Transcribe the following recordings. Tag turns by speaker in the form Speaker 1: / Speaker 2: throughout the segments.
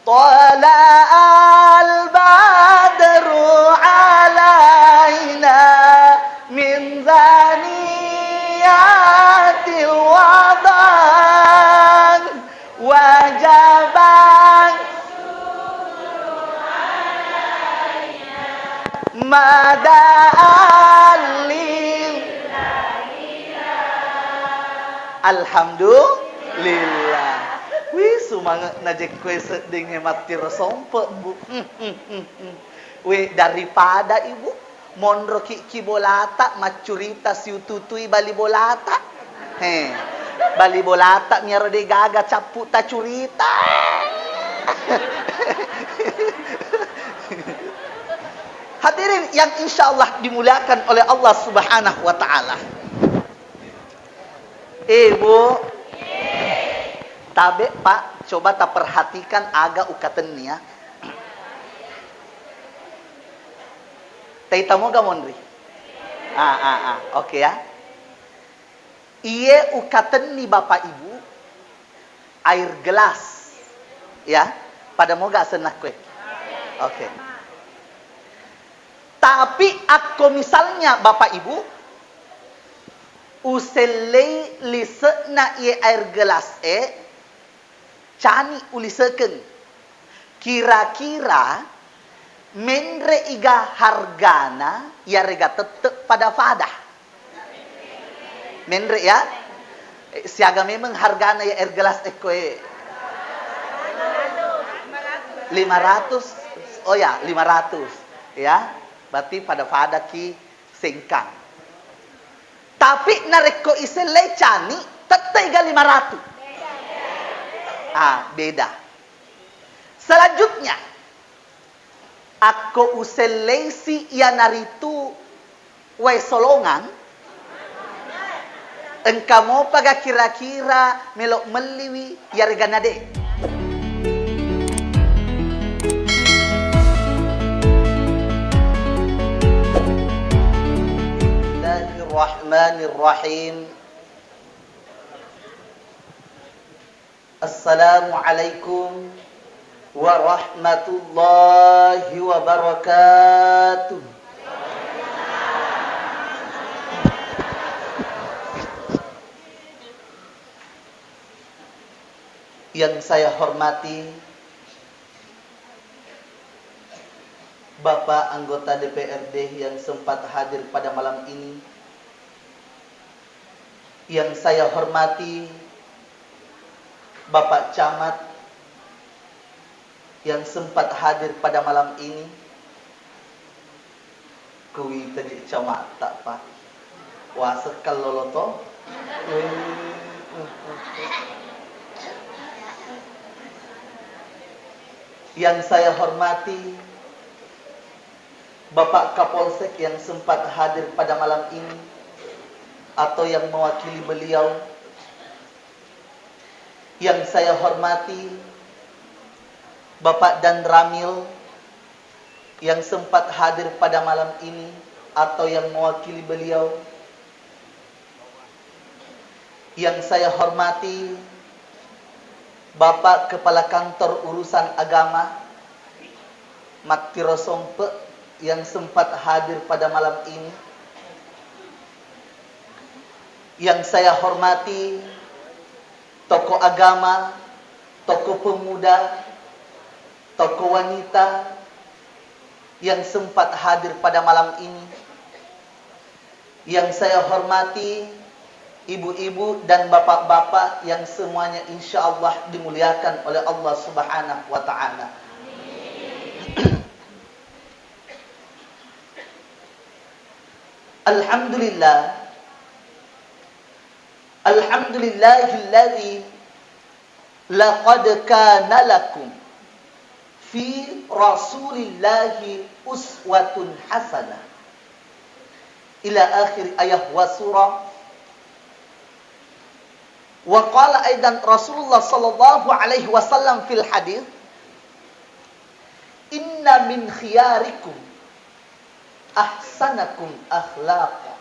Speaker 1: طلع البدر علينا من ثنيات الوداع وجب مدى Alhamdulillah. Wih, sumangat najek kue seding hematir sompe, Bu. Wih, daripada Ibu mondro ki bolata macurita siu tutui bali bolata. Bali bolata miaro de gaga capu ta curita. Hadirin yang insyaallah dimuliakan oleh Allah Subhanahu wa taala. Bu, tabe Pak, coba tak perhatikan agak ukaten ya. Tei tamu ga mondri? Oke ya. Iye ukaten ni Bapak Ibu air gelas. Ya, pada moga senak kue. Oke. Tapi aku misalnya Bapak Ibu uselei lisekna ye air gelas cani uliseken kira-kira menre iga hargana ya rega tetep pada fadah menre ya siaga memang hargana ya air gelas koe 500 oh ya 500 ya berarti pada fadah ki sengkang. Tapi nareko isele cani tetega 500. Beda. Selanjutnya aku uselesi ya naritu solongan. Engkau mau paga kira-kira melok meliwi ya reganade. Bismillahirrahmanirrahim. Assalamualaikum warahmatullahi wabarakatuh. Yang saya hormati Bapak anggota DPRD yang sempat hadir pada malam ini. Yang saya hormati Bapak Camat yang sempat hadir pada malam ini. Kui tadi camat tak Pak. Wah sekal loloto. Yang saya hormati Bapak Kapolsek yang sempat hadir pada malam ini atau yang mewakili beliau. Yang saya hormati Bapak Dan Ramil yang sempat hadir pada malam ini atau yang mewakili beliau. Yang saya hormati Bapak Kepala Kantor Urusan Agama Maktiro Sompe yang sempat hadir pada malam ini. Yang saya hormati tokoh agama, tokoh pemuda, tokoh wanita yang sempat hadir pada malam ini. Yang saya hormati ibu-ibu dan bapak-bapak yang semuanya insyaallah dimuliakan oleh Allah Subhanahu wa taala. Alhamdulillah. Alhamdulillahilladzi laqad kana lakum fi Rasulillahi uswatun hasanah. Ila akhir ayat wa surah. Wa qala aidan Rasulullah sallallahu alaihi wasallam fil hadis, inna min khiyarikum ahsanakum akhlaqa.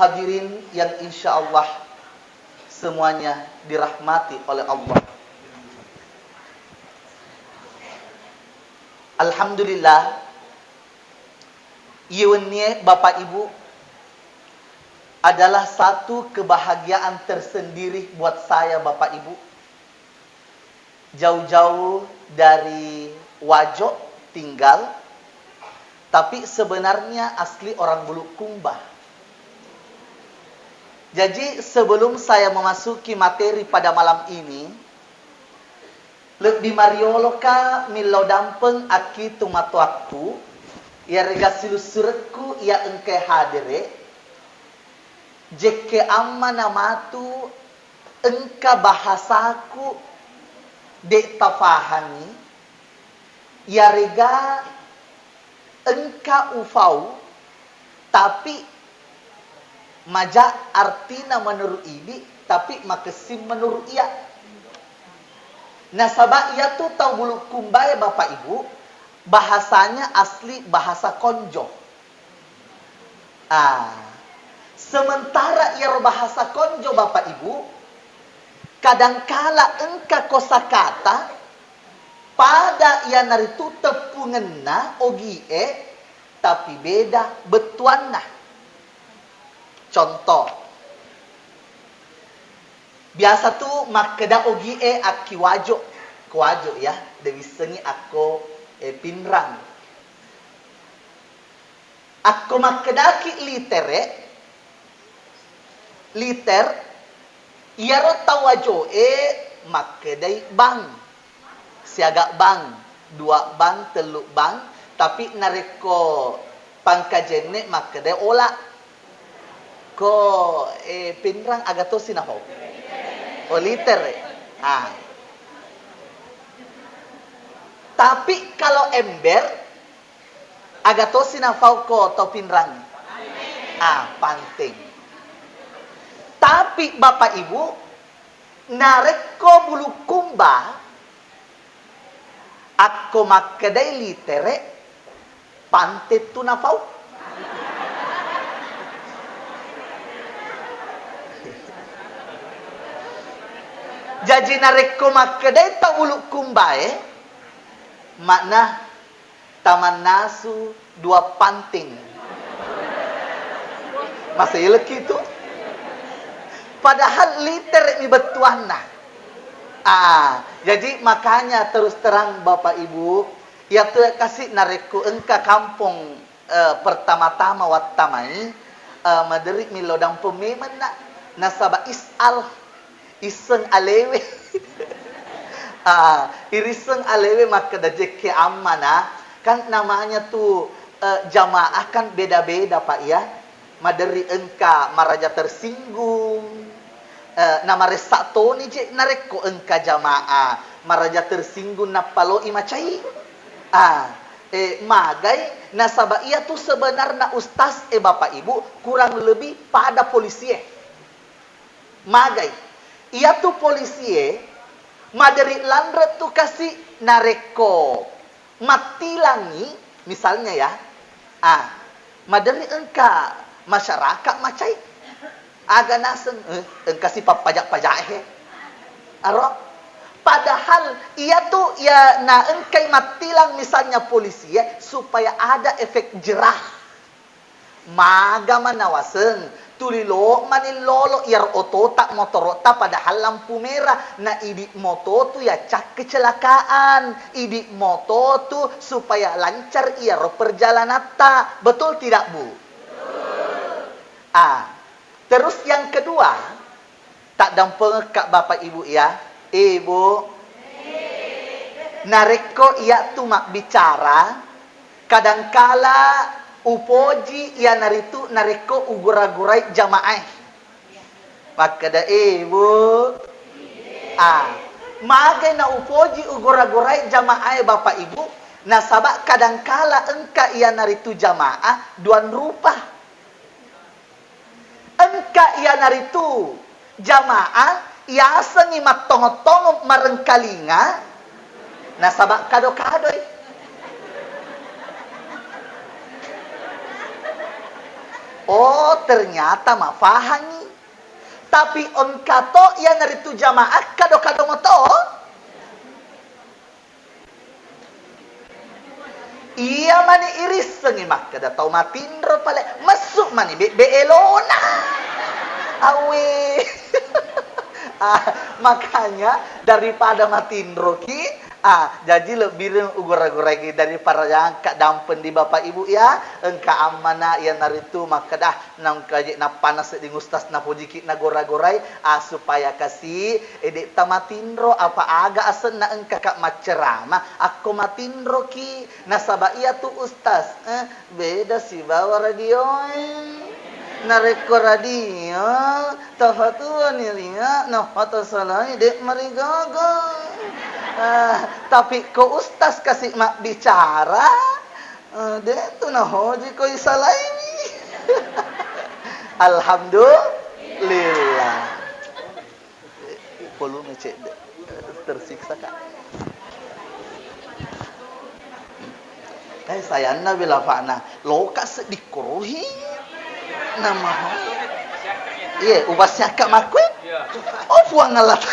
Speaker 1: Hadirin yang insyaallah semuanya dirahmati oleh Allah. Alhamdulillah, ieunya Bapak Ibu adalah satu kebahagiaan tersendiri buat saya Bapak Ibu. Jauh-jauh dari Wajo tinggal, tapi sebenarnya asli orang Bulukumba. Jadi sebelum saya memasuki materi pada malam ini, lebih marioloka milo dampeng aki tumatuakku, ya rega silusurku ya engke hadire, jeke amma namatu engka bahasaku dek tafahani, ya rega engka ufau, tapi maja artina menurut ini, tapi makesim menurut ia. Nasabah ia tuh tahu Bulukumba ya Bapak Ibu, bahasanya asli bahasa Konjo. Sementara ia bahasa Konjo Bapak Ibu, kadangkala engka kosakata pada ia naritu tepungenna ogie, tapi beda betuanna. Contoh, biasa tuh makeda ogie aki wajo, kuwajo ya, dewi sengi ako pinrang. Ako makedaki liter, iaro tawajo makedai bang. Siaga bang, 2 bang, 3 bang, tapi nareko pangkajene makede ola. Ko pinrang agato sinaho. O liter. Tapi kalau ember agato sinafau ko to pinrang. Panting. Tapi Bapak Ibu, nareko Bulukumba ako makkedai litere pantet tu nafau. Jadi nareko makkedai ta Bulukumba makna taman nasu 2 panting. Masih leki tu. Padahal liter ini betuana. Jadi makanya terus terang Bapak Ibu, ya tuh kasih nareku engka kampung pertama-tama wattamai maderi milodang pememan nasaba iseng alewe. Iriseng alewe maka dajeke amana kan namanya tuh jamaah kan beda-beda Pak ya. Maderi engka maraja tersinggung. Nama resato ni je nareko engka jamaah maraja tersinggung napalo imacai. Magai nasaba ia tu sebenarnya ustaz Bapak Ibu kurang lebih pada polisi. Magai ia tu polisi maderi landre tu kasih nareko matilangi misalnya ya. Maderi engka masyarakat macai aga nasen kasih pajak-pajak aro padahal ia tuh ya na engkai matilang misalnya polisi supaya ada efek jerah maga manawasen tulilo manilolo iar ototak motorota padahal lampu merah na idi moto tu ya cak kecelakaan idi moto tu supaya lancar iar perjalanan ta betul tidak Bu? Terus yang kedua, tak dampeng kak Bapak Ibu ya. Ibu, nareko ia tu mak bicara, kadangkala upoji ia naritu nareko ugura-gurai jamaah. Maka da ibu, magai na upoji ugura-gurai jamaah Bapak Ibu, nasabak kadangkala engka ia naritu jamaah duan rupa. Engka ia naritu jamaah ia sengi matong-tong marengkalinga nasabak kado-kadoi. Oh ternyata mafahani. Tapi engka to ia naritu jamaah kado-kado moto. Iya mani iris sengi mak kada tau matindro pale masuk mani be elona. Awe. Makanya daripada matindro ki jadi lebih ugur-ugur daripada yang kak dampen di bapak ibu ya engka amana ya naritu maka dah nang kaje na panas di ngustas na pojiki na gora-gorai supaya kasih edek tamatindro apa aga asen na engka kak macerama aku matindro ki nasaba iya tu ustaz beda sih bawa radio nareko radio tahatuan ya no atau salah dek marigogo. Tapi ko ustaz kasih mak bicara dia tu nah hoji ko isalah ini. Alhamdulillah. Volume cek tersiksa kak. Sayangnya bila fakna lokas dikuruhi nama iya ubasnya kak makwe oh buang alat.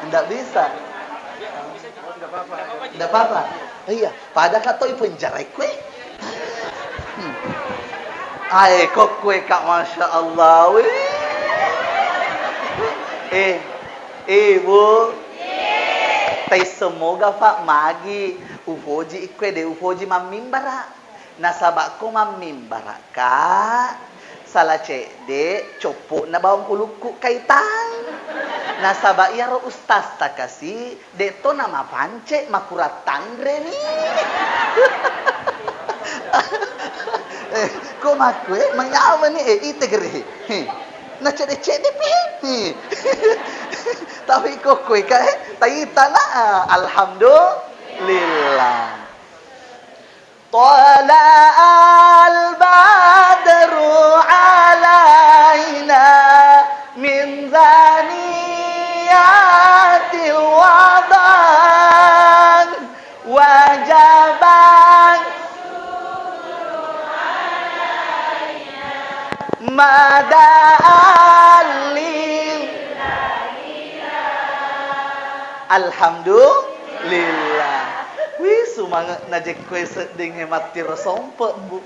Speaker 1: Tidak bisa. Tidak apa-apa. Iya, pada katoi penjara kue. Ay, kok kue kak masya Allah. Bu. Tai semoga pak magi ufoji ikwe de ufoji mamimbara. Nasabak ko mamimbara kak. Salah cede copok na bawang kuluku kaitan. Nasaba iya ro ustaz takasi deto nama pance makurat tangre ni. Ko makwe menyawa ni ite gere. Na cede-cede pi. Tapi ko kue kae taitana alhamdulillah. Tala al-badru alaina min zaniyatil wadan wajaban mada'alil alhamdulillah. Wih, semangat najek kue seding hemat tirosompe, bu.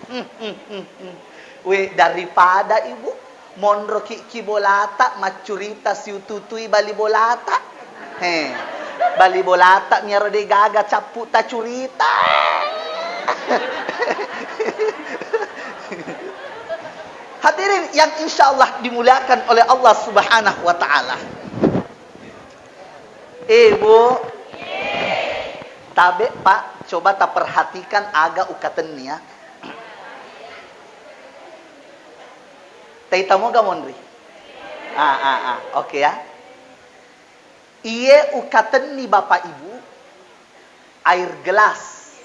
Speaker 1: Wih, daripada ibu mondro ki bolata macurita siututui bali bolata. Bali bolata miaro de gaga capu ta curita. Hadirin yang insyaallah dimuliakan oleh Allah Subhanahu wa taala. Bu. Tabe pak, coba tak perhatikan agak ukaten ya. Tei tamu gamondri. Oke ya. Iye ukaten ni bapak ibu air gelas.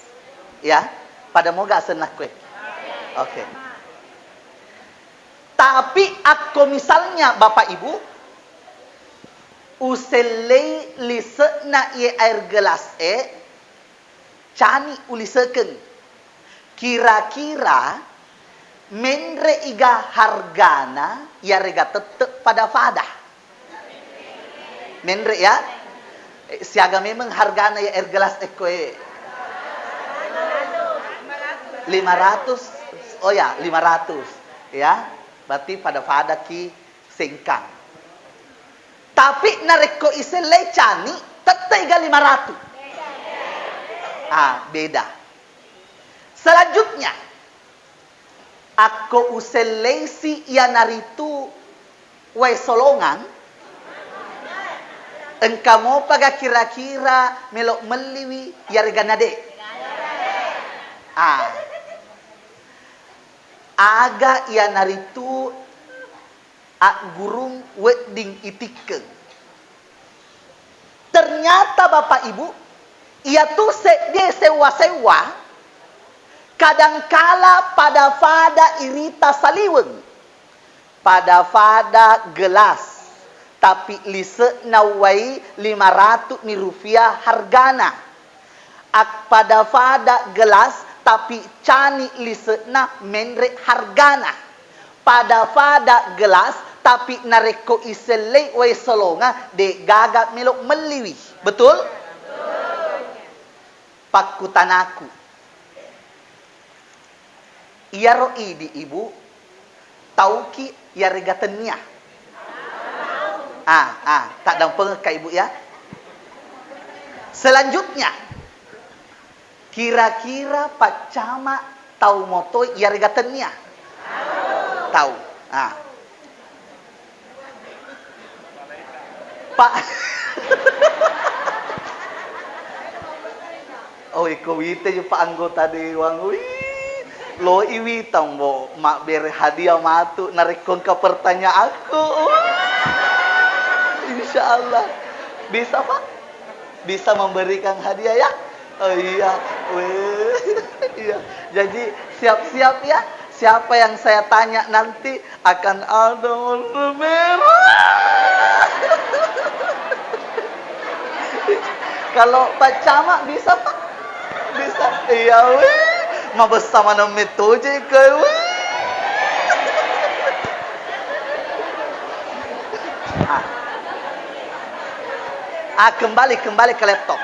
Speaker 1: Ya, pada moga senak kue. Oke. Tapi aku misalnya bapak ibu uselei lisena iye air gelas cani ulisekeun kira-kira menre iga hargana ya rega tetep pada fadah menre ya siaga memang hargana ya air gelas ekoe 500 oh ya 500 ya berarti pada fadah ki sengkang tapi nareko iselei cani tetep iga 500 beda. Selanjutnya, aku uselesi ya naritu wai solongan. Engkau mau paga kira-kira melok meliwi ya reganade. Aga ya naritu gurung wedding itikeun. Ternyata bapak ibu ia tuh dia sewa-sewa kadangkala pada fada irita saliweng pada fada gelas tapi lise nawai 500 ni rupiah hargana pada fada gelas tapi cani lise na menre hargana pada fada gelas tapi nareko iselei we solonga de gaga melok meliwi. Betul? Pakutanaku. Iaro idi ibu tauki ya regatenya. Tak dampeng ka ibu ya. Selanjutnya, kira-kira Pak Cama tahu moto ya regatenya? Tahu. Pak iko wite yung pa anggota dewan. Lo iwitang mo mak bere hadiah matu narekon ka pertanyaan aku. Insyaallah bisa Pak, bisa memberikan hadiah ya. Oh iya, iya. Jadi siap-siap ya. Siapa yang saya tanya nanti akan ada warna merah. Kalau Pak Camat bisa Pak? Bisa. Iya mabes sama na metode kayo. Kembali ke laptop.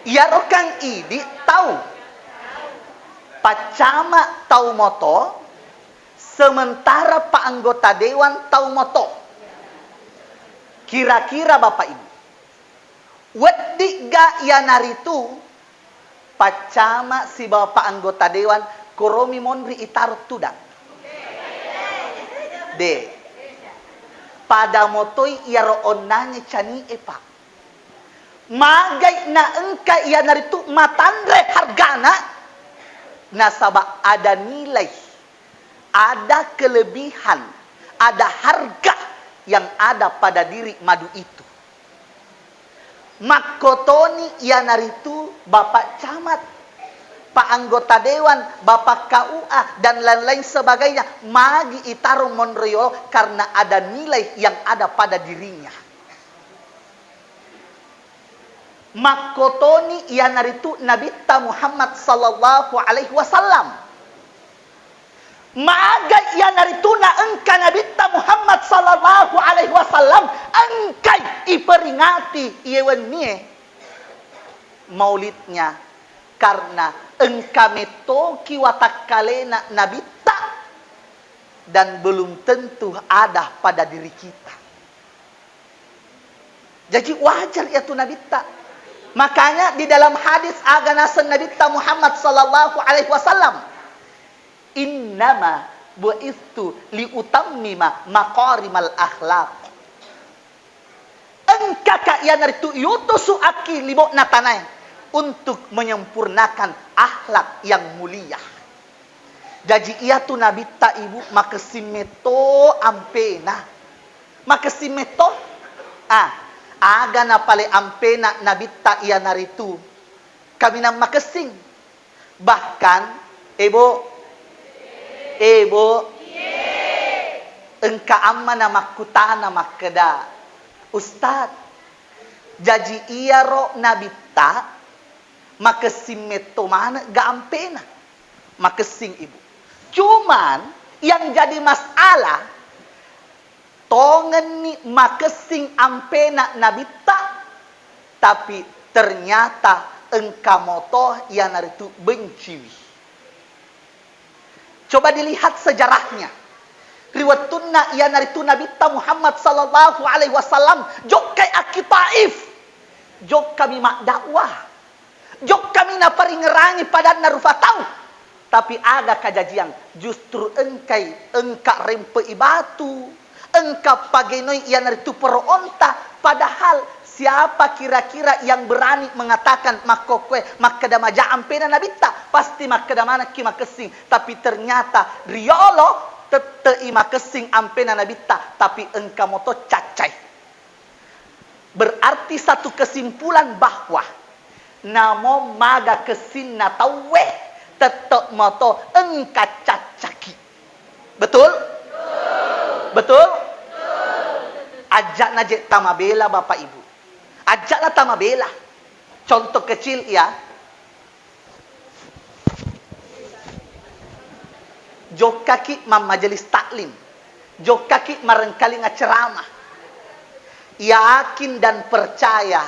Speaker 1: Yarokang idi tahu. Pak Camat tahu moto, sementara Pak anggota dewan tahu moto. Kira-kira Bapak Ibu, wedi ga yanaritu Pak Camat si Bapak anggota dewan koromi monri itarut tudang. D. Pada motoi iaro onnanya cani Pak. Magai na engka yanaritu matandre hargana nasabah ada nilai, ada kelebihan, ada harga yang ada pada diri madu itu. Makotoni yanaritu Bapak Camat, Pak anggota dewan, Bapak KUA dan lain-lain sebagainya magi itarung monroyo karena ada nilai yang ada pada dirinya. Makotoni yanaritu Nabi Muhammad sallallahu alaihi wasallam. Maga yanaritu na engka Nabi Muhammad sallallahu alaihi wasallam engkai iperingati iewenie maulidnya karena engka metoki watakalena Nabi dan belum tentu ada pada diri kita. Jadi wajar itu Nabi Makanya di dalam hadis aganasan Nabi Muhammad sallallahu alaihi wasallam, innama bu'istu liutammima maqarimal akhlaq. Engkaka yanaritu yutusu aki libo natanai untuk menyempurnakan akhlak yang mulia. Jadi ia tu Nabi ibu makasimeto ampena. Makasimeto aga na pale ampena nabita iya naritu kami nang makasing bahkan ebo engka amma na makutana makeda ustad jadi iya ro nabita makasing meto mana ga ampena makasing ibu cuman yang jadi masalah tongen ni makasing ampena nabita tapi ternyata engka moto yang naritu benciwi. Coba dilihat sejarahnya. Riwayatuna yang naritu nabita Muhammad sallallahu alaihi wasallam jok kai aki Taif. Jok kami mak dakwah. Jok kami na paringerangi pada narufa tahu. Tapi ada kajajian justru engka rempe ibatu. Engkau pagenoi yang itu peronta padahal siapa kira-kira yang berani mengatakan makokwe makadamaja ampena nabita pasti makadamana ki makesing tapi ternyata riolo tete makesing ampena nabita tapi engkau moto cacai. Berarti satu kesimpulan bahwa namo maga kesin natawe tete moto engka cacaki. Betul? Betul? Ajak najek tamabela Bapak Ibu. Ajaklah tamabela. Contoh kecil ya. Jokaki mam majelis taklim. Jo kaki marengkali ngaceramah. Yakin dan percaya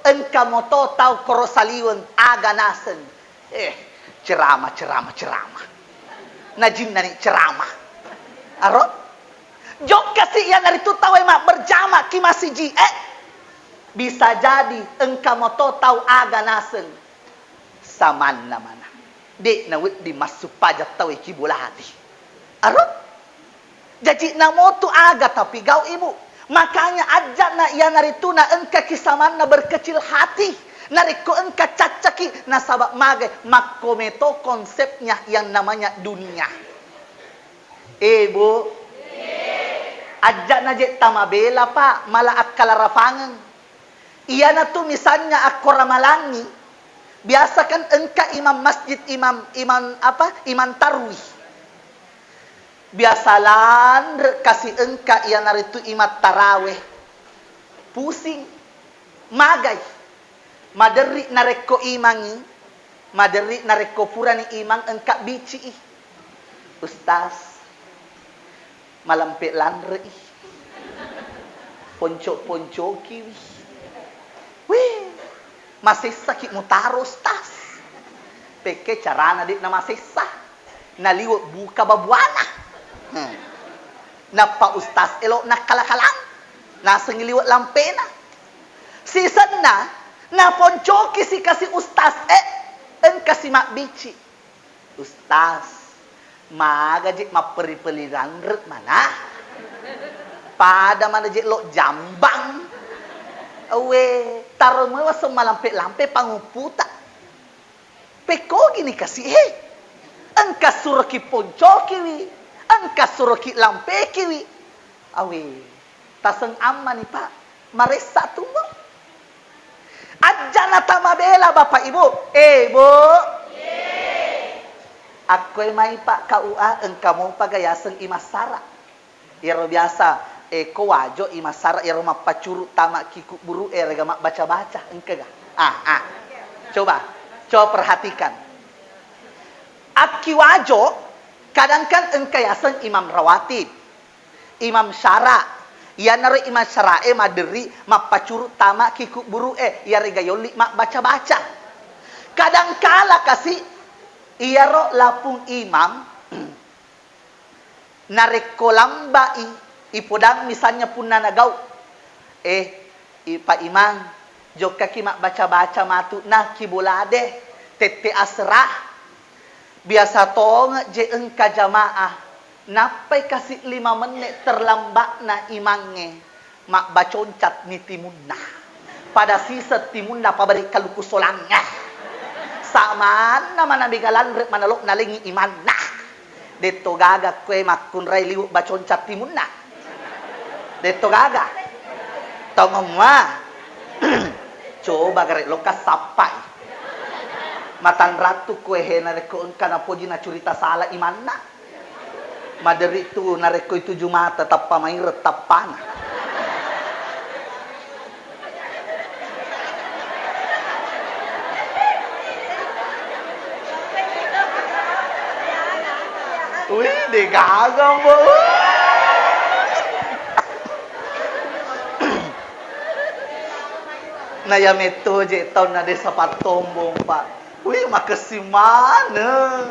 Speaker 1: engka moto tau korosaliwen aganasen. Ceramah. Najin nani ceramah. Aro? Jok kasih yang hari tu tahu emak berjama ki masih ji. Bisa jadi engka moto tau aganasen. Saman namana. Dek nawit di masuk pajak tahu ki bola hati. Aro? Jadi namo tu aga tapi gau ibu. Makanya ajak na yang hari tu na engka kisaman na berkecil hati. Nariko engka cacaki nasabak magai makometo konsepnya yang namanya dunia. Bu, ajak na je tamabela pak malah akal rafangan. Iya na tu misalnya aku ramalangi. Biasa kan engka imam masjid imam tarwih. Biasalan kasih engka yang naritu imat taraweh. Pusing, magai. Maderi nareko imangi, maderi nareko purani imang engkak bici. Ustaz, malampik landre. Ponco-poncoki. Wih, masih sakit mutaro ustaz. Peke carana dik na masih sah. Naliwat buka babuana. Napa ustaz elok nak kalakalang. Nasa ngiliwat lampena. Season na poncoki si kasih ustaz kasih mak bici. Ustaz, magajik maperi-periran ret mana? Pada mana jik lo jambang. Taruh mewa semalampe-lampe panguputa. Peko gini kasih engka suruh ki poncoki wi. Engka suruh ki lampe kiwi. Taseng aman nih pak. Maresa tuh mo. Ajana tamabela bapak ibu. Bu. Aku mai pak KUA engka mau pagayaseng imasara. Iro biasa ko wajo imasara iro mapacuru tamak kiku buru rega mak baca-baca engke ga. Coba perhatikan. Aki wajo kadang kan engka yaseng imam rawatib. Imam syara. Ya nari imam syarae maderi mapacuru tamak kiku buru ya regayoli mak baca-baca. Kadang kala kasih iya ro lapung imam nareko lambai ipodang misalnya pun nanagaw Pak Imam jok kaki mak baca-baca matu nah kibolade tete asrah biasa tong je engka jamaah napai kasih 5 menit terlambat na imange mak baconcat ni timunna pada sisa timunna pabari kaluku solangnya sama nama nabi galan rek manalok nalingi iman nah deto gaga kue makun rai liu baconcat timunna deto gaga tongong mah coba garek lokas sapai matan ratu kue hena reko engka na poji na curita salah iman nah maderi tu nareko itu Jumata tappa main retapana. Wih, digagang bo. Na ya meto je tahun na desa patombong pak. Wih, makasih mana?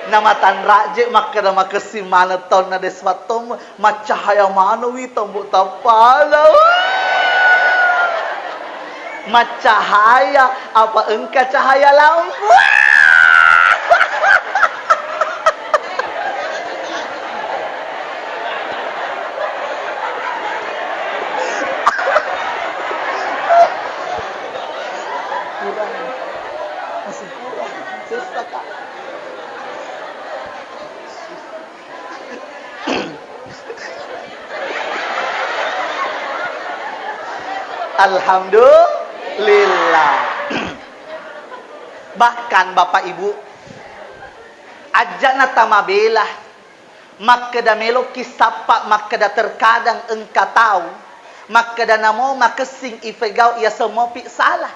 Speaker 1: Nama tan raje makada makasih mana tahun na desa patombong macahaya mana wi tombok tapala. Macahaya apa engka cahaya lampu? Alhamdulillah. Bahkan Bapak Ibu ajana tamabela makada melo kisapa makada terkadang engka tahu makada namo makesing ifegau ya semopi salah.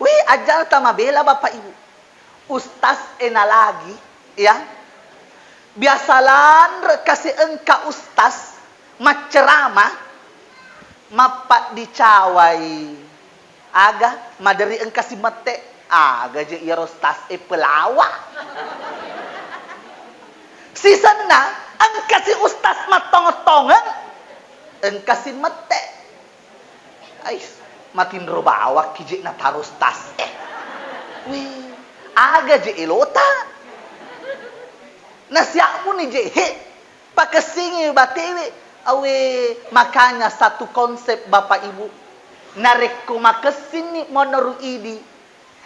Speaker 1: Wih ajana tamabela Bapak Ibu. Ustaz ena lagi ya. Biasalan kasih engka ustaz maceramah mapat dicawai aga madari engka si mate aga je iya ustaz pelawak si sana engka si ustaz matong-tongan engka si mate ay matin robawak kije na taros tas wih aga je ilota nasiakmu ni je he pakasingi batewe awe makanya satu konsep bapak ibu narek ko makasini menurut idi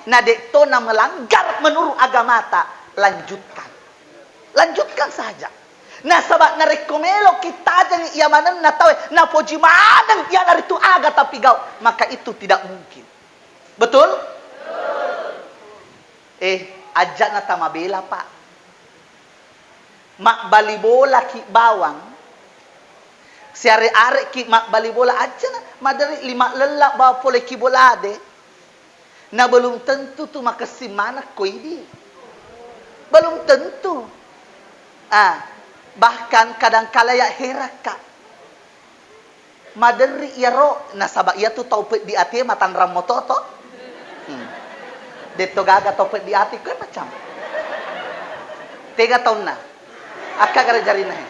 Speaker 1: nadek to na melanggar menurut agama ta lanjutkan saja nah sabak narek ko melo kita jang iya manan na tawe na poji manang iya naritu aga tapi gau maka itu tidak mungkin betul ajak na tamabela pak mak bali bola ki bawang si are-are ki mak bali bola aja na madari 5 lelak bawa pole ki bola de na belum tentu tu makasimana ko ini belum tentu bahkan kadang kala ya heraka madari yaro na sabak iya tu tau pet di ati matan ramoto to deto gaga tau pet di ati kan macam 3 tahun na Akka gara jari nahe.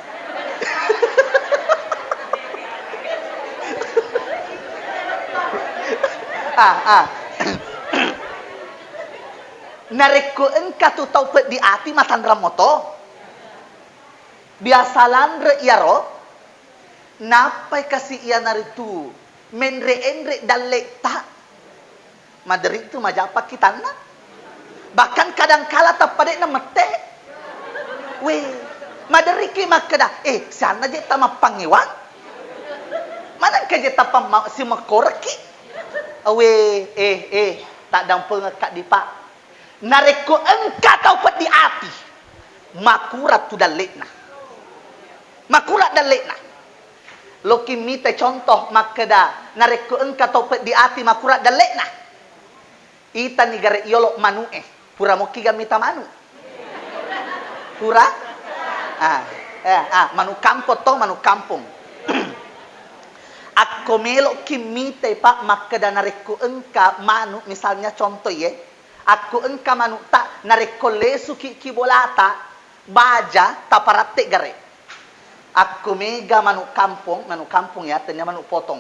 Speaker 1: Nareko engka tu tau pet di ati matan ramoto. Biasalan re iaro. Napai kasih ia naritu. Menre-enre dalek tak. Maderi tu majapa kita na. Bahkan kadang kala tapadek na mete. Weh. Madari ki makada sana je ta mapangiwan mana ka je ta pam si makorki awe tak dampeng kak dipa nareko engka tau pet di api makurat tu dalekna loki mite contoh makada nareko engka tau pet di api makurat dalekna ita ni gare yolo manu pura moki gamita manu pura manu kampung to manu kampung ako melo kimite pak makada nareko engka manu misalnya contoh aku engka manu tak nareko lesu ki bolata baja taparate gare aku mega manu kampung ya tanya manu potong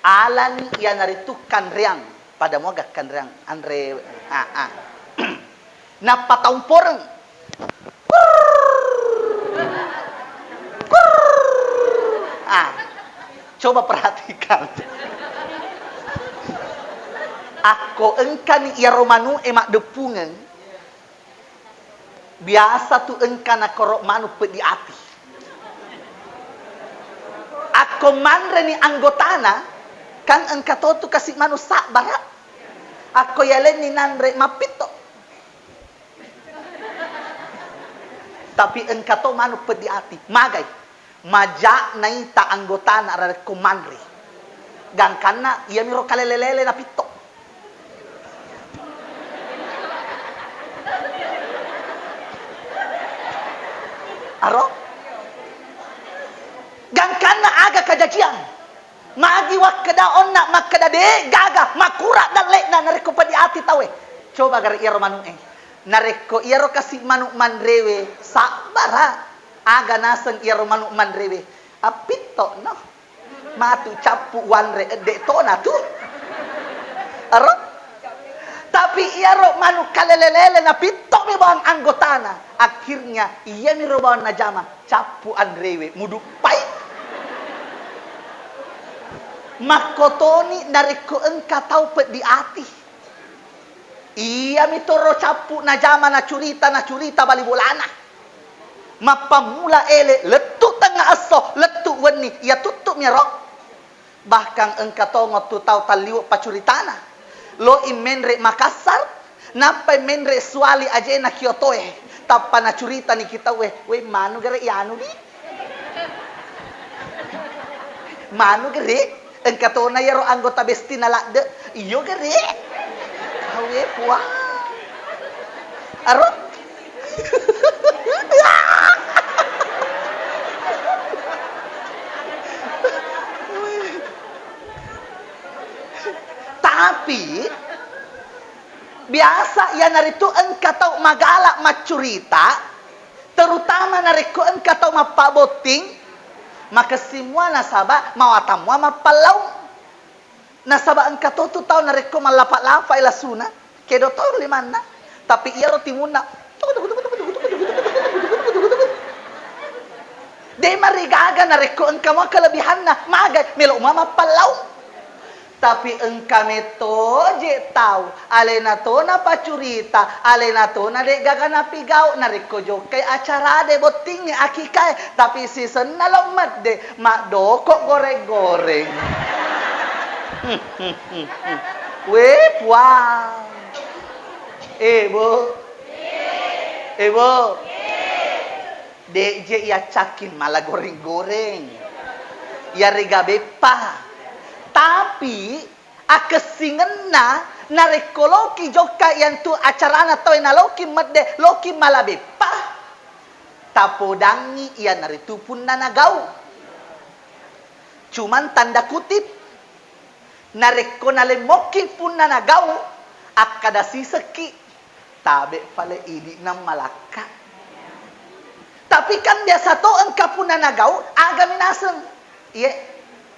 Speaker 1: alani ya naritu kanriang pada moga kanriang andre na pataung poreng coba perhatikan ako engkan iya romanu emak depungan biasa tu engkan ako romanu pe di ati ako manre ni anggotana kan engka to tu kasih manu sak barak ako yalen ni nanre mapito tapi engka to manu pe di ati magai majak naita anggota na rare kumandri gangkana iya miro kalelelele na pito aro gangkana aga kajajian magi wakada onna makada de gaga makura dalek na nareko padi ati tawe coba gar iya romanu nareko iya ro kasih manu mandrewe sabara aga nasan iya romanu mandrewe apito no matu capu wanre de to na tu aro tapi iya romanu kalelelele na pito mi bang anggotana akhirnya iya mi robawan na jama capu andrewe mudupai makotoni nareko engka tau pet di ati iya mi toro capu na jama na curita bali bolana mapamula ele letuk tengah asoh letuk weni ia tutup merok bahkan engka tongot tu tau taliu pacuritana lo imenre Makassar napai menre suali aja na Kyoto tapa na curita ni kita we manu gere ianu di manu gere engka to na yaro anggota besti na lakde iyo gere awe puah aro Biasa ya naritu engka tau magalak macurita, terutama nariku engka tau mapaboting, maka semua nasabah mawatamwa mapalau. Nasabah engka tau tu tau nariku malapa-lapa ila suna, kedo tau limana, tapi iya roti muna. Dei marigaga nariku engka mo kelebihan na magay melo mama palau. Tapi engka meto je tahu alena to na pacurita alena to na de gaga na pigau nariku jo kay acara de boting ni akikai tapi season na lomat de mak dokok goreng-goreng. We puang. Bu. Bu. Dek je ia cakin malah goreng-goreng. Ya rega bepa. Tapi akesingan na narekoloki joka yang tu acara na toy na loki medde loki malah bepa. Tapodangi ia naritu pun nanagau. Cuman tanda kutip nareko nalemoki pun nanagau akada siseki tabe fale ini nam malaka. Tapi kan biasa to engka pun nanagau aga minaseng. Iya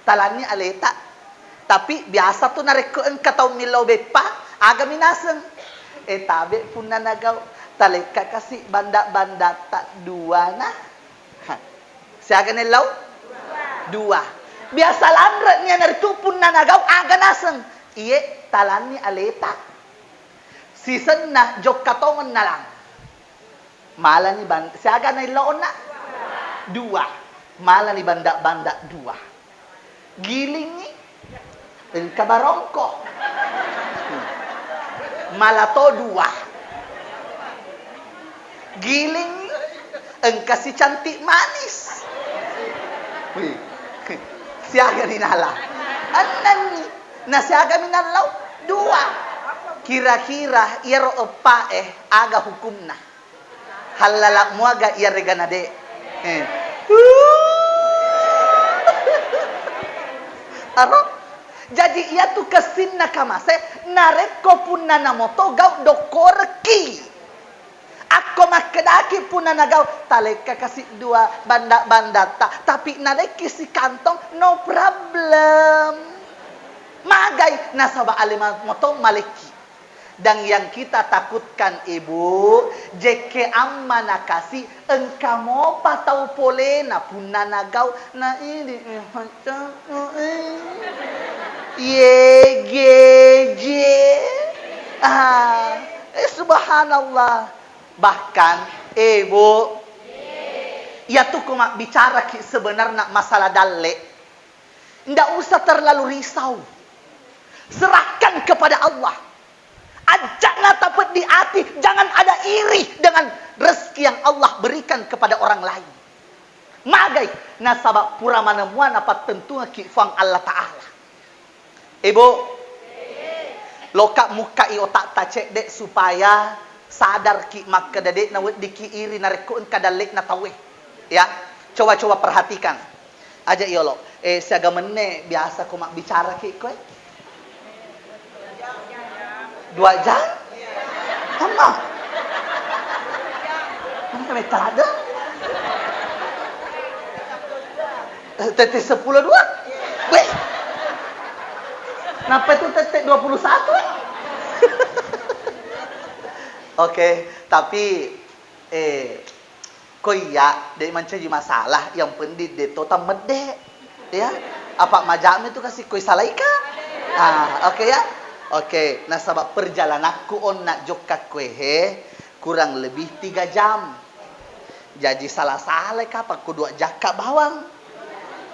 Speaker 1: talani aleta. Tapi biasa tu nareko engka tau milau bepa aga minaseng. Tabe pun nanagau taleka kasih banda-banda tak dua nah. Siaga nilau? Dua. Biasa landretnya naritu pun nanagau aga naseng. Iya talani aleta. Season na jok katongan na lang. Malah ni banda, siaga na ilaon na? Dua. Malah ni banda-banda dua. Giling ni, kabarongko. Malah to dua. Giling ni, engka si cantik manis. Wih, siaga ni nala. Anan ni, na siaga minalau dua. Kira-kira iro epa aga hukumna. Halalak muaga ia reganade. Aro? Jadi ia tu kesin na kamase nareko pun nana moto gau dokorki. Ako makedaki pun nana gau taleka kasih dua banda-banda tapi nareki si kantong no problem. Magai nasaba alima moto maleki. Dan yang kita takutkan ibu, jeke amma nakasi engka mo patau pole na punna nagau na ini subhanallah. Bahkan ibu ya tuh kumak bicara sebenarnya masalah dalle. Ndak usah terlalu risau. Serahkan kepada Allah. Ajaklah tapat di hati, jangan ada iri dengan rezeki yang Allah berikan kepada orang lain. Magai nasabak pura manemuan apa tentu ki fang Allah Ta'ala. Ibu, lokak muka i otak tacek dek supaya sadar ki maka dedek na wedi ki iri nareko engka dalek na tawe. Ya, coba-coba perhatikan. Aja iolo. Siaga mene biasa ko mak bicara ki kowe. 2 jam? Sama. Mana kami tak ada? Tetek 10 2? Weh. Kenapa itu tetek 21? Oke, tapi koya dari mancaji masalah yang pendid de total mede ya. Apa majam itu kasih koi salaika? Oke ya. Oke, nah sabab perjalananku on nak jokka kue kurang lebih 3 jam. Jadi salah-salah kapan ku 2 jaka bawang.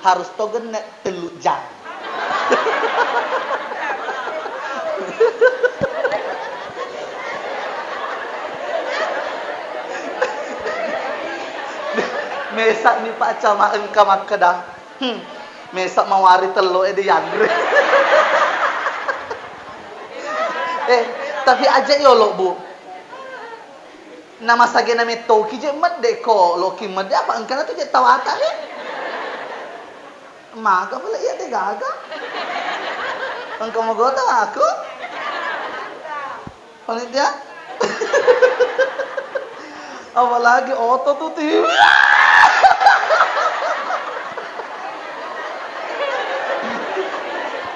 Speaker 1: Harus togen 3 jam. Mesak ni Pak Cama engka makedah. Mesak mawari telo di yandre. Tapi aja yo lo bu. Nama sage na meto ki je medde ko lo ki medde apa engkana tu je tawata ni. Maga pula iya de gaga. Engkau mau gota aku? Panitia. Apalagi otot tuh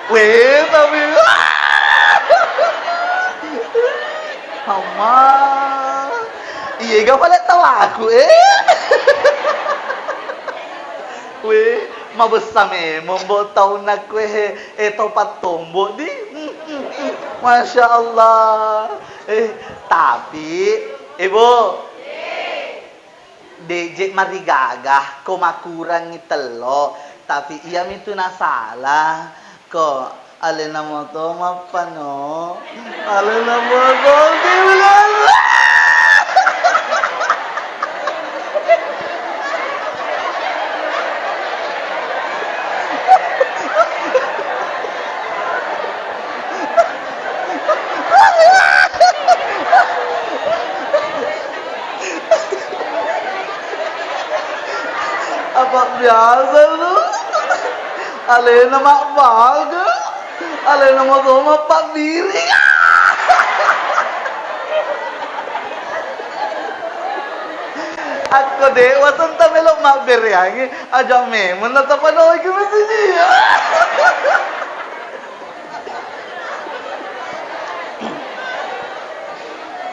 Speaker 1: Weh, tapi Hama. Iya, gak boleh tahu aku Weh, mabesame membawa nak kue topat tombok di. Masya Allah. Tapi ibu DJ mari gagah ko makurangi telo, tapi ia itu na salah ko alena mo to mapano alena mo to apa biasa lu alena mak baga alena mo to mapak diri ako dewa santa melok mak beriangi aja memang natapan lagi mesti dia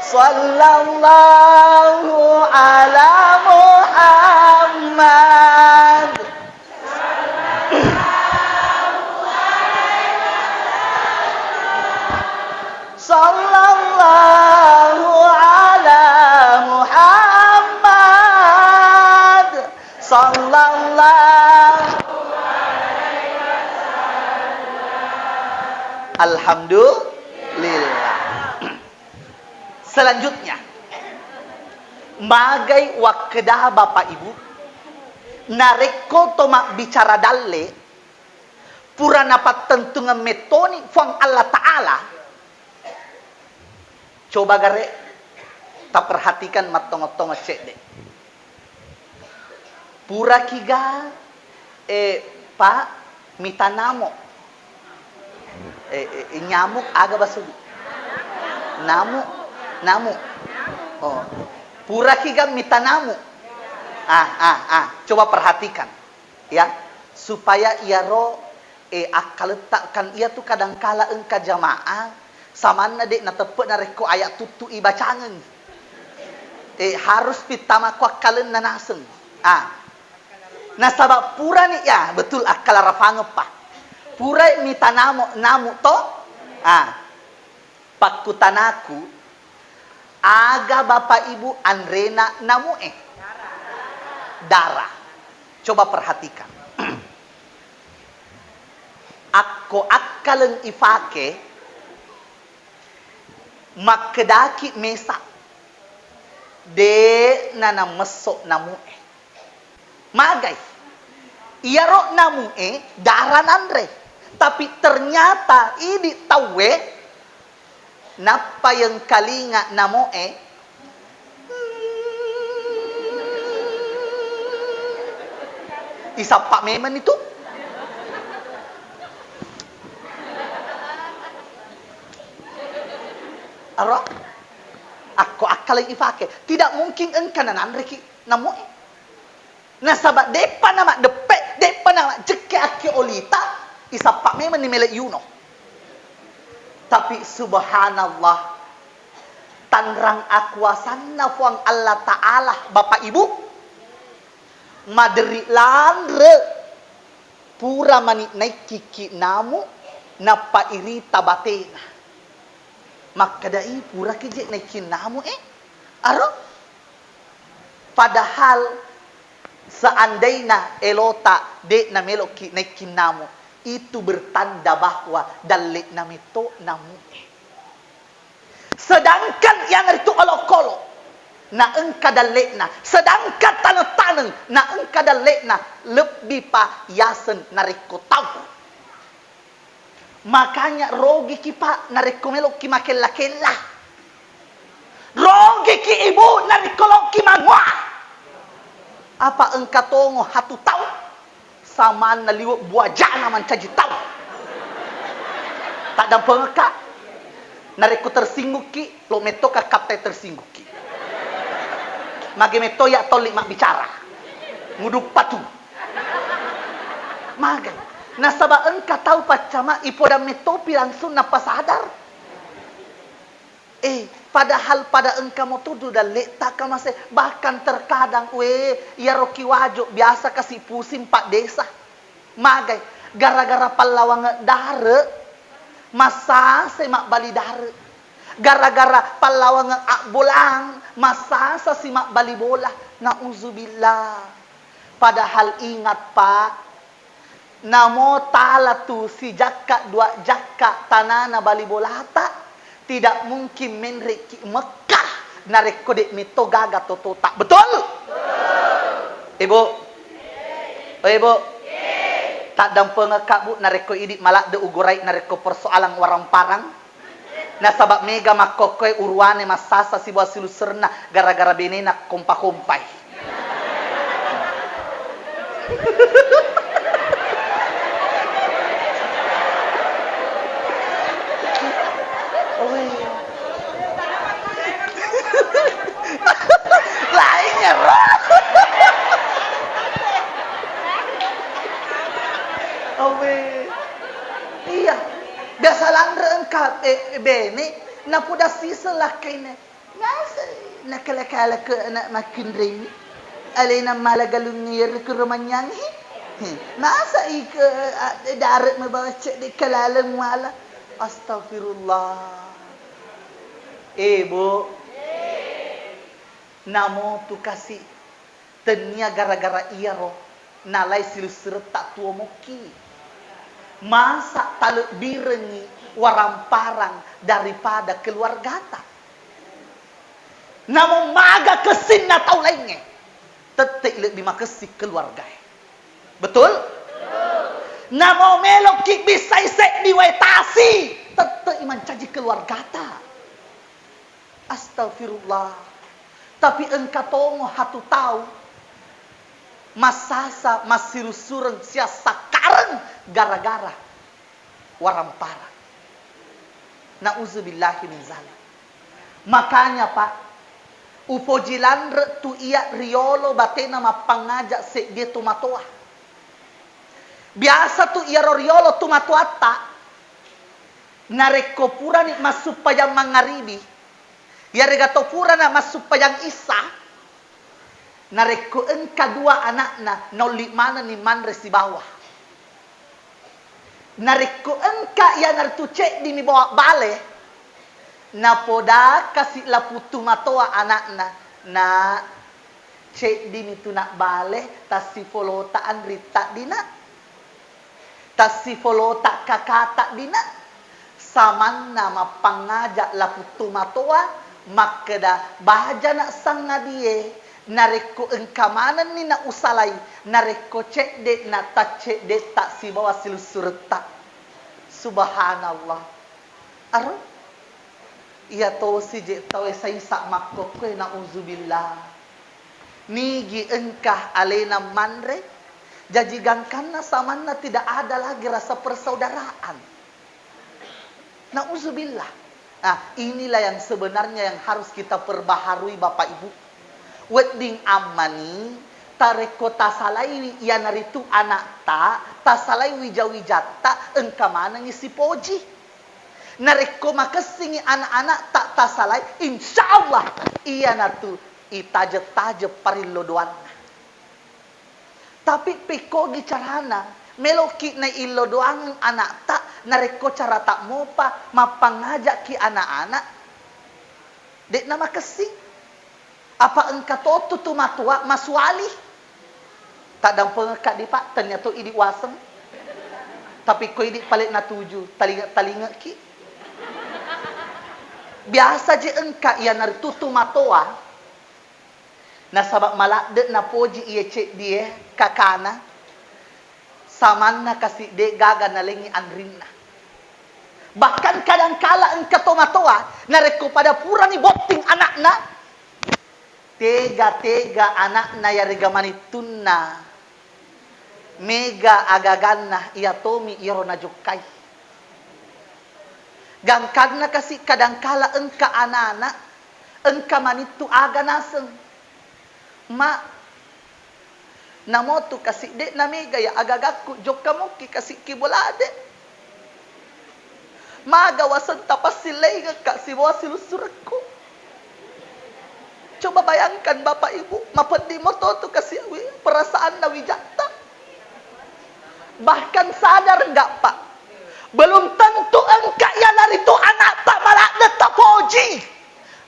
Speaker 1: Sallallahu ala Muhammad Sallallahu ala Muhammad Sallallahu Alhamdulillah. Selanjutnya, magai wakda Bapak Ibu, nareko tomak bicara dalle, pura napat tentungan metoni fang Allah Ta'ala. Coba gare, tak perhatikan matong-matong cek deh. Pura kiga, Pak, mitanamo. Nyamuk aga basugi. Namu. Oh. Pura kiga mitanamu. Coba perhatikan. Ya. Supaya ia akal letakkan ia tuh kadangkala engka jamaah samana dek na tepek na reko ayat tutu ibacangan. Harus pitama ku akalen na naseng. Nah sabab pura nih ya betul akal rafangepah. Pura mitanamu namu to. Pakutanaku aga Bapak Ibu Andrena namu darah. Coba perhatikan. Ako akkaleng ifake makedaki mesa de nana mesok namu magay iaro namu darah nandre, tapi ternyata ini tawe napa yang kalinga namo isapak memen itu aro ako akal ifake tidak mungkin engkau nanandre ki namo nasabak depa nama depa nama jeke ake olita isapak memen ni melek yuno. Tapi subhanallah, tanrang akuasanna fuang Allah Ta'ala, Bapak Ibu, maderi landre, pura mani naik kiki namu, napa iri tabatena. Maka dai pura kejek naikin namu aro? Padahal, seandainya elota dek na meloki naikin namu, itu bertanda bahwa dalik namito namu. Sedangkan yang itu olok-olok na engka dalekna, sedangkan tanah-tanah na engka dalekna lebih pa yasen nariko tahu. Makanya rogi ki pa nariko melok ki makella-kella. Rogi ki ibu nariko lok ki mangwa. Apa engka tongo hatu tahu? Sama naliwak buah jana mancaji tahu. Tak ada pengekak. Nareko tersinggung ki, lo meto ka kapte tersinggung ki. Mage meto ya tolik mak bicara. Ngudup patu. Maga. Nasaba engka tahu pacama ipoda metopi langsung napa sadar. Padahal pada engka mau tuduh dan letak masih bahkan terkadang ya roki wajo biasa kasih pusing pak desa. Magai gara-gara palawang dare masa semak bali dare. Gara-gara palawang bolang masa simak bali bola. Nauzubillah. Padahal ingat pak, namo ta'ala tu si jakka dua jakka tanana bali bolata. Tidak mungkin menreki Mekah nareko dek mito gaga toto tak betul? Ibu, ibu, tak dam pengekak bu nareko idik malak de ugurai nareko persoalan warang parang. Nah sabab mega makokoy urwane masasa si wasilu serna gara-gara benena kompa-kompai. Lainnya iya biasa landre engkap bene na puda sisa lakine nasa nakala-kala ke anak makin ring alina malagalungir ke romanyang masa ike darat membawa cek di kalalang wala astagfirullah. Bu, namo tu kasih tenya gara-gara iya roh nalai siluseret tak tua moki masa taluk birengi waramparang daripada keluarga tak namo maga kesin na tau lainnya tetek lebih makesi keluarga betul? Namo melok ki bisa isek diwetasi tetek iman caji keluarga tak astagfirullah. Tapi engkau tongo hatu tahu masasa masiru sureng sia sakareng gara-gara warampara. Nauzubillahi min zalik. Makanya pak, upojilan tu iya riolo batena mapangajak se dia tumatoa. Biasa tu iya riolo tumatoa tak nareko pura ni masuk payang mangaribi. Ya regato pura na masuk payang isa. Nareko engka dua anakna noli mana ni manre si bawah. Nareko engka ya nartucek di mi bawa bale. Napoda kasih laputu matoa anakna. Na cek di mi tu nak bale tasi folota anrita dina. Tasi folota kakata dina. Saman nama pangajak laputu matoa. Makada bahaja nak sanga dia nareko engkamanan ni nak usalai nareko cek dek nak tak cek dek tak si bawa silusurta subhanallah aro iya to si je tawe sai sak makko ko na uzubillah nigi engkah alena manre jaji gangkana samanna tidak ada lagi rasa persaudaraan na uzubillah. Nah, inilah yang sebenarnya yang harus kita perbaharui Bapak Ibu. Wedding amani, tareko tasalai ya naritu anak ta salai wijawijata engka mana ngisi poji. Nareko makasingi anak-anak tak tasalai insyaallah iya natu itaje-taje parillo doanna. Tapi pekogi carana meloki na illo doang anak tak nareko cara tak mopa mapangajak ki anak-anak dek nama kesi apa engka toto tu matua maswali tak dang pengekat di pak ternyata idi waseng tapi ko idi paling na tuju talinga ki biasa je engka ia nartutu matoa na sabab malak dek na poji ia cek dia kakana samanna kasih de gaga nalengi anrinna. Bahkan kadang-kala engka tomatoa nareko pada pura ni boting anakna. Tega anakna ya regamani tunna. Mega agaganna iya tomi iro najukai. Gang karena kasih kadangkala engka anak-anak, engka manitu aga naseng. Ma, namo tu kasih dek nami gaya agagaku, jok kamu ki kasih kibolade. Ma gawasan tapas silay kak si bawa silusurku. Coba bayangkan bapak ibu, mapedi moto tu kasih perasaan na wijata. Bahkan sadar enggak pak? Belum tentu engkak ya dari tu anak tak malak netap poji.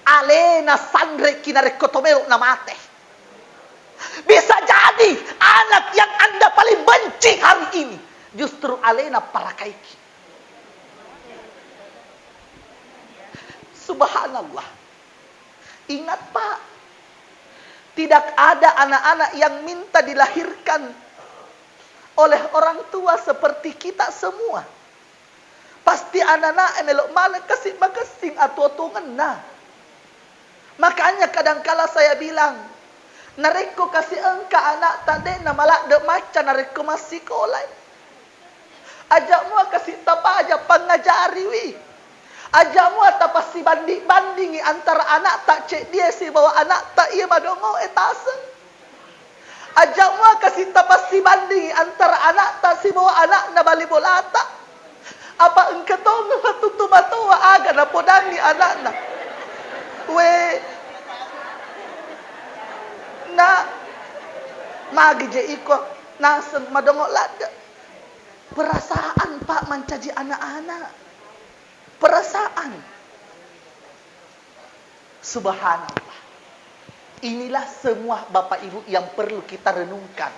Speaker 1: Alena sandre kinare kotomelo na mate. Bisa jadi anak yang anda paling benci hari ini justru alena palakaiki. Subhanallah. Ingat pak, tidak ada anak-anak yang minta dilahirkan oleh orang tua seperti kita semua. Pasti anak-anak melok malak kasih makasing atau tungan. Makanya kadangkala saya bilang, nareko kasih engka anak tade na malak de maca nareko masih kolai. Ajak mua kasih tapa aja pengajari wi. Ajak mua tapa si bandingi antara anak tak cek dia si bawa anak tak iya madongo etasen. Ajak mua kasih tapa si bandingi antara anak tak si bawa anak na bali bolata. Apa engkau tahu ngatutu matawa aga na podangi anak na. Na magi je iko naseng madongo lada. Perasaan pak mencaji anak-anak. Perasaan. Subhanallah. Inilah semua bapak ibu yang perlu kita renungkan.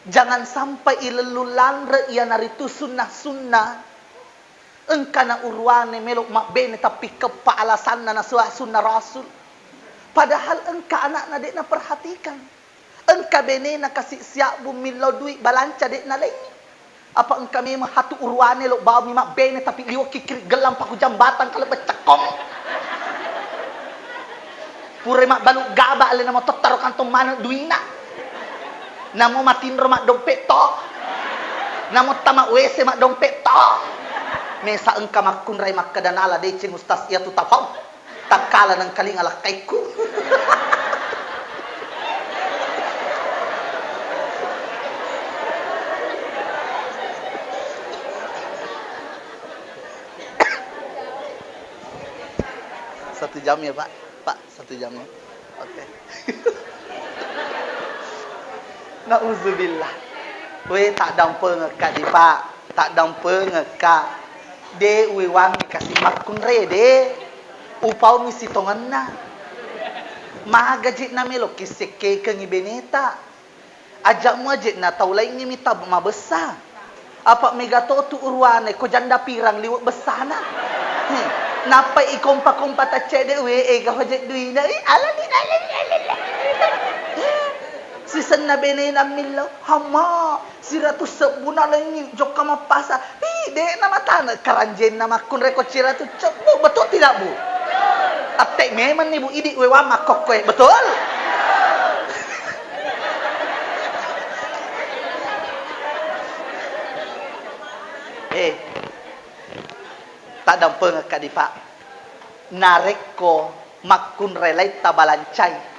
Speaker 1: Jangan sampai ilelulan ia naritu sunnah-sunnah. Engkana urwane melok mak bene tapi kepa alasan na sunnah rasul. Padahal engka anak na dek na perhatikan. Engka bene na kasih siap bumi lo duit balanca dek na lain. Apa engka memang hatu urwane lo bawa mak bene tapi liwak kikir gelam paku jambatan kalau becekong. Pure mak baluk gaba ale na mo totaro kantong mana duina. Namo matin mak dompet to. Namo tamak WC mak dompet to. Mesa engka makun ray mak kadanala decing ustaz ia tu tapau. Takala nang kaling ala kaiku. Satu jam ya pak? Pak, 1 jam ya? Oke. Nauzubillah. We tak dampe ngeka di pak. Tak dampe ngeka. De we wangi kasih makun re de. Upau misi tongan na. Mahagajit na melo kiseke ke ngibeneta. Ajak mu ajit na taulay ngi mita mabesa. Apa megato tu urwane ko janda pirang liwat besana. Napa ikompa-kompa ta cede we ga hojek duina. Alali. Sisan na benena milaw hama siratu sebuna lengi joka mapasa de nama tanah karanjen nama kun reko ciratu cebu betul tidak bu? Atek memang nih bu idik wewa makok kue betul? Tak dampe ngaka di pak nareko makun relay tabalancay.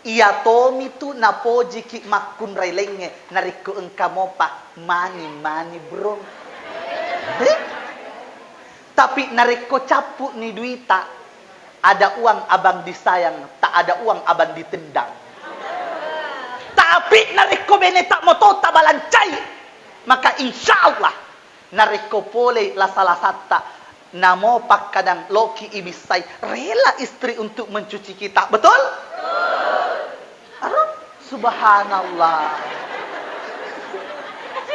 Speaker 1: Ia tomi tu napoji ki makun relenge nariko engka mopa mani bro. Tapi nariko capu ni duita ada uang abang disayang, tak ada uang abang ditendang. Tapi nariko bene tak moto tabalancay. Maka insyaallah nariko pole la salah sata namo pak kadang loki ibisay rela istri untuk mencuci kita. Betul? Subhanallah.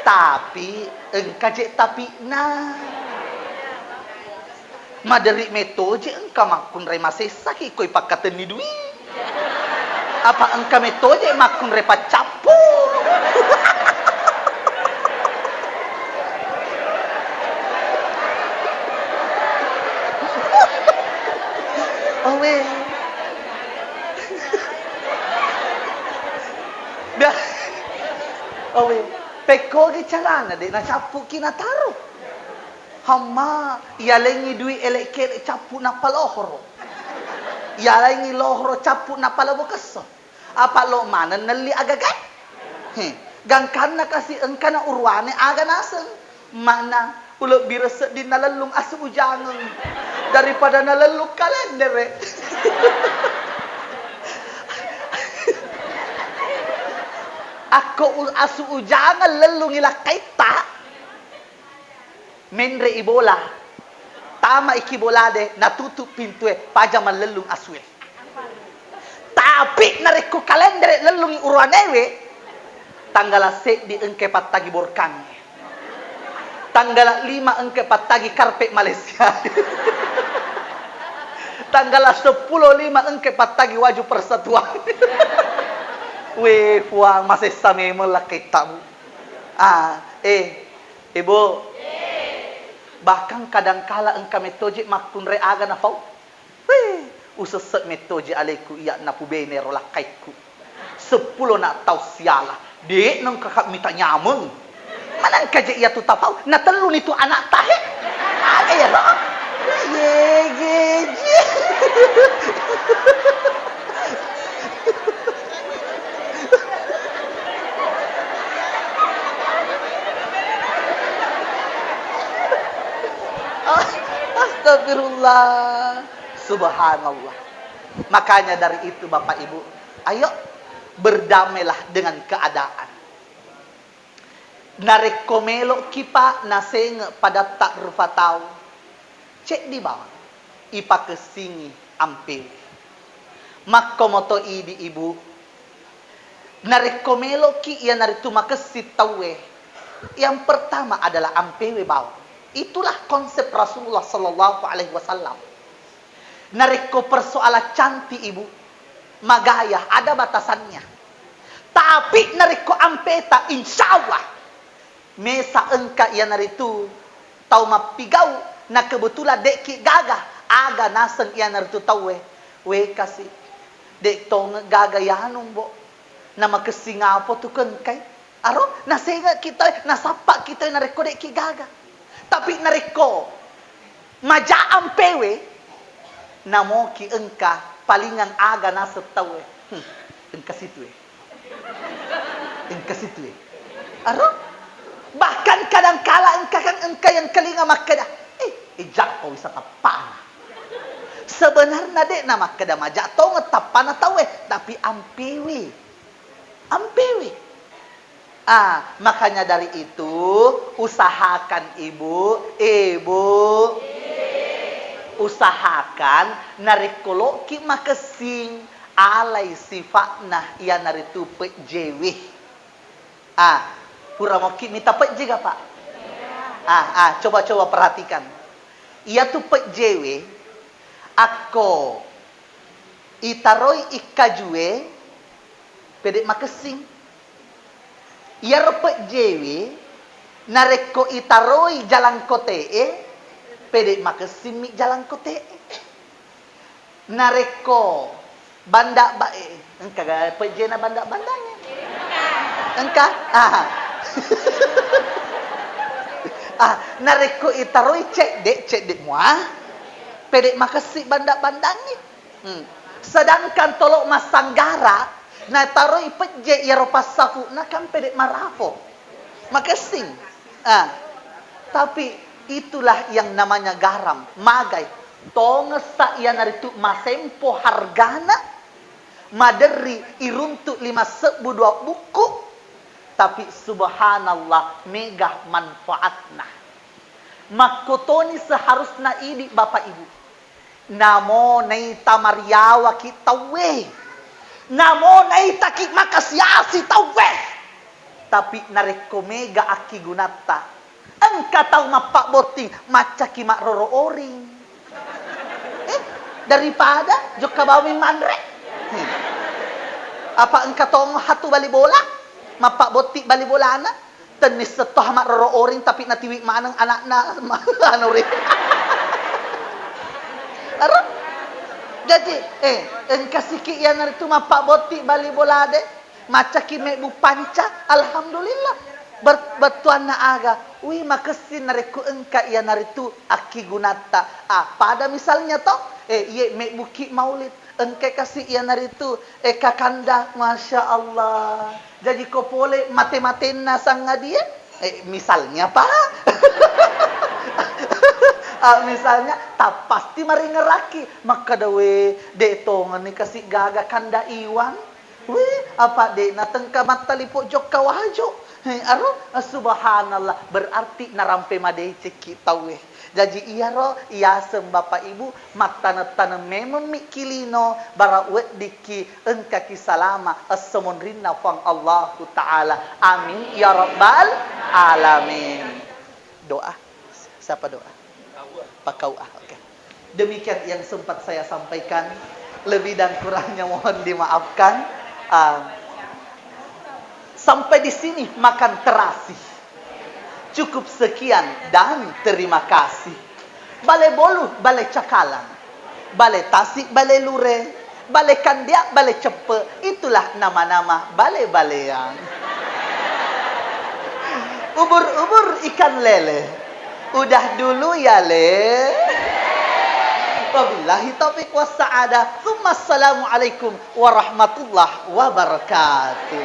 Speaker 1: Tapi engka je tapi nah. Maderi meto je engka makun re masesa ki koi pakatan ni dui. Apa engka meto je makun re pacapu. Oh weh. Oh, peko ge carana de na sapu kinataro. Hamma, yalengi dui elek kelek capu na palohoro. Yalengi lohoro capu na palabo keso. Apa lo mana neli agagan? Gang karena kasih engkana urwane aga naseng. Mana ulo birese di nalalung asu ujangan daripada nalalung kalender. Ako asu ujangan lelung ila kaita. Menre ibola. Tama ikibolade natutup pintu pajaman lelung aswe. Tapi nareko kalender lelung urwanewe tanggal 6 di engke patagi borkang. Tanggal 5 engke patagi karpet Malaysia. Tanggal 10 5 engke patagi waju persatuan. Weh, puang masih sami melakit tamu. Ibu. Bahkan kadangkala engka metoje makun re aga na fau. Weh, useset metoje aleku iya na pubene rolakaiku. 10 nak tau siala. Dek nang kakak minta nyameng. Mana kaje iya tu tapau? Na telun itu anak tahe. Ada ya roh. Ye. Astagfirullah. Subhanallah. Makanya dari itu Bapak Ibu, ayo berdamailah dengan keadaan. Narekomelo kipa naseng pada tak rufatau. Cek di bawah. Ipa kesingi ampe. Makomoto idi ibu. Narekomelo ki ia naritu makesi tawe. Yang pertama adalah ampewe bawah. Itulah konsep Rasulullah sallallahu alaihi wasallam. Nareko persoalan cantik ibu. Magaya ada batasannya. Tapi nareko ampeta insyaallah mesa engka ia naritu tau mapigau na kebetulan dek ki gagah aga naseng ia naritu tau we kasih dek tong gagah yanung bo nama kesingapo tu kengkai aro nasenga kita nasapa kita nareko dek ki gagah tapi nareko maja ampewe namo ki engka palingan aga nasa tau engka situ engka situ aro bahkan kadangkala engka yang kelinga makada ijak kau bisa tapana sebenarnya dek nama kada majak tau ngetapana tawe tapi ampewe makanya dari itu usahakan ibu usahakan narikoloki makesing alai sifatna ia naritu pejewih Puramoki minta pej juga pak. Coba perhatikan. Ia tu pejwe. Ako itaroi ikajue pedek makesing. Ia pejwe nareko itaroi jalan kote pedek makesing mi jalan kote. Nareko banda bae. Engka pejwe na banda-bandanya. Engka nareko itaroi cek dek muah pedek makasih bandak-bandangi sedangkan tolok masanggara na taroi peje ya ropasafu na kan pedek marafo makasih tapi itulah yang namanya garam magai tongesa ia naritu masempo hargana maderi iruntuk 5 buku tapi subhanallah megah manfaatna. Makotoni seharusnya ini Bapak Ibu. Namo nai tamariawa kitawe. Namo nai taki makasiasi tawe. Tapi nareko mega aki gunata. Engka tau mapak boti macaki mak roro oring. Daripada joka bawi mandre. Apa engka tong hatu bali bola? Mapak botik bali bolana tenis setoh mak roro oring tapi natiwi manang anakna anu ring aro jadi engka siki yang itu mapak botik bali bolade maca ki me bu panca alhamdulillah Bertuan na aga, ui makasin nariku engka ia naritu aki gunata. Pada misalnya toh, ye me buki maulid, engke kasih ia naritu, kakanda, masya Allah. Jadi kau boleh mate-matena sangga dia, misalnya pak. Misalnya, tak pasti mari ngeraki, maka dawe detongan ni kasih gaga kanda iwan. Apa de nateng ka matali pojok kawajo. Subhanallah, berarti narampe made ceki tawe. Jadi iya ro, iya sem bapak ibu, matana-tana memang mikilino, bara wet diki engka kisalama, as-samun rinna fang Allahu Ta'ala. Amin, ya Rabbal Alamin. Doa, siapa doa? Pak Kauah, oke. Demikian yang sempat saya sampaikan, lebih dan kurangnya mohon dimaafkan. Sampai di sini makan terasi. Cukup sekian dan terima kasih. Balai Bolu, Balai Cakalang, Balai Tasik, Balai Lure, Balai Kandiak, Balai Cepe. Itulah nama-nama balai-balean. Ubur-ubur ikan lele. Udah dulu ya le. Wabillahi taufiq was sa'adah. Assalamualaikum warahmatullahi wabarakatuh.